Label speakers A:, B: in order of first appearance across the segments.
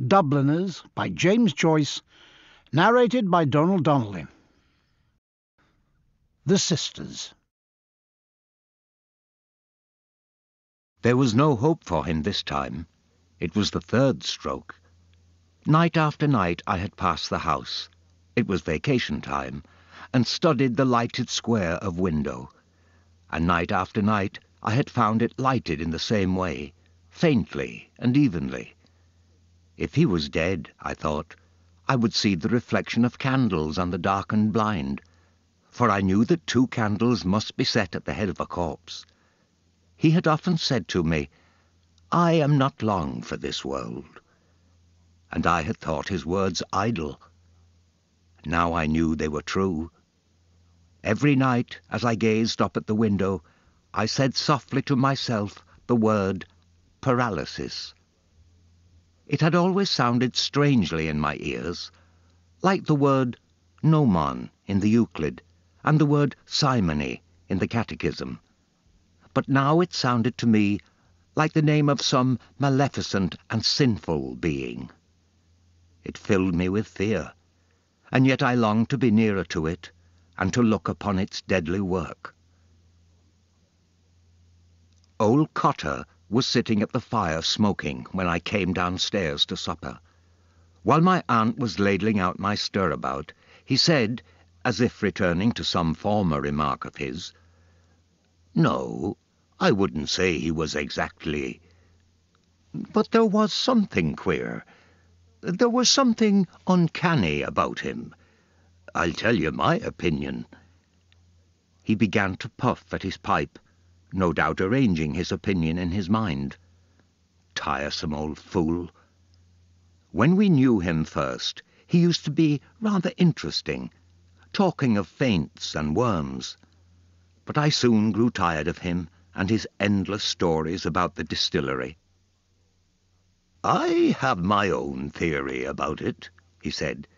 A: Dubliners by James Joyce, narrated by Donald Donnelly. The Sisters.
B: There was no hope for him this time. It was the third stroke. Night after night I had passed the house. It was vacation time, and studied the lighted square of window. And night after night I had found it lighted in the same way, faintly and evenly. If he was dead, I thought, I would see the reflection of candles on the darkened blind, for I knew that 2 candles must be set at the head of a corpse. He had often said to me, "I am not long for this world," and I had thought his words idle. Now I knew they were true. Every night, as I gazed up at the window, I said softly to myself the word paralysis. It had always sounded strangely in my ears, like the word nomon in the Euclid, and the word simony in the Catechism. But now it sounded to me like the name of some maleficent and sinful being. It filled me with fear, and yet I longed to be nearer to it, and to look upon its deadly work. Old Cotter was sitting at the fire smoking when I came downstairs to supper. While my aunt was ladling out my stirabout, he said, as if returning to some former remark of his, "No, I wouldn't say he was exactly... but there was something queer. There was something uncanny about him. I'll tell you my opinion." He began to puff at his pipe, no doubt arranging his opinion in his mind. Tiresome old fool. When we knew him first, he used to be rather interesting, talking of faints and worms. But I soon grew tired of him and his endless stories about the distillery. "I have my own theory about it," he said.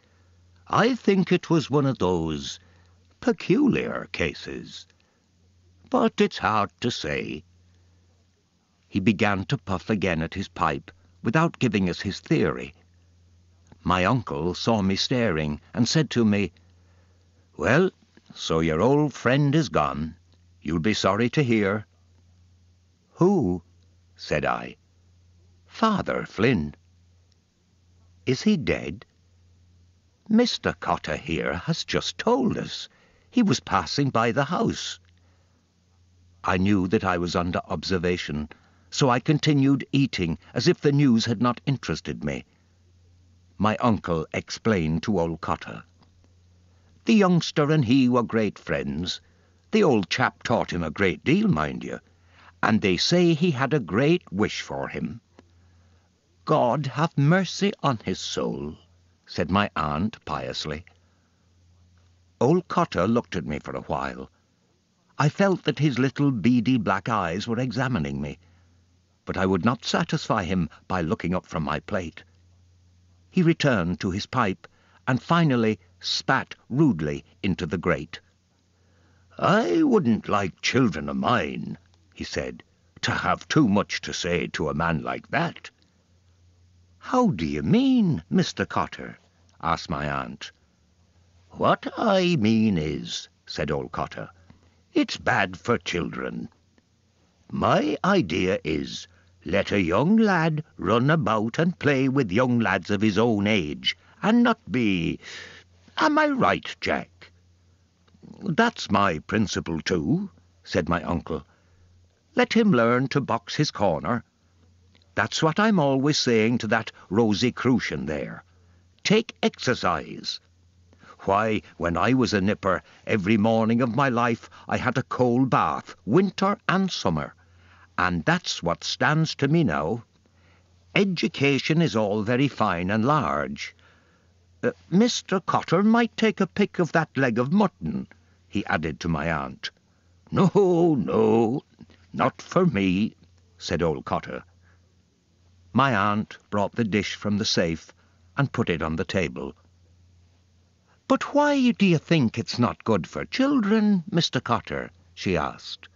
B: "I think it was one of those peculiar cases. But it's hard to say." He began to puff again at his pipe, without giving us his theory. My uncle saw me staring, and said to me, "Well, so your old friend is gone. You'll be sorry to hear." "Who?" said I. "Father Flynn." "Is he dead?" "Mr. Cotter here has just told us. He was passing by the house." I knew that I was under observation, so I continued eating as if the news had not interested me. My uncle explained to old Cotter. "The youngster and he were great friends. The old chap taught him a great deal, mind you, and they say he had a great wish for him." "God have mercy on his soul," said my aunt piously. Old Cotter looked at me for a while. I felt that his little beady black eyes were examining me, but I would not satisfy him by looking up from my plate. He returned to his pipe, and finally spat rudely into the grate. "I wouldn't like children of mine," he said, "to have too much to say to a man like that." "How do you mean, Mr. Cotter?" asked my aunt. "What I mean is," said old Cotter, "it's bad for children. My idea is, let a young lad run about and play with young lads of his own age, and not be... Am I right, Jack?" "That's my principle too," said my uncle. "Let him learn to box his corner. That's what I'm always saying to that Rosicrucian there. Take exercise. Why, when I was a nipper, every morning of my life I had a cold bath, winter and summer, and that's what stands to me now. Education is all very fine and large. Mr. Cotter might take a pick of that leg of mutton," he added to my aunt. "No, no, not for me," said old Cotter. My aunt brought the dish from the safe and put it on the table. "But why do you think it's not good for children, Mr. Cotter?" she asked.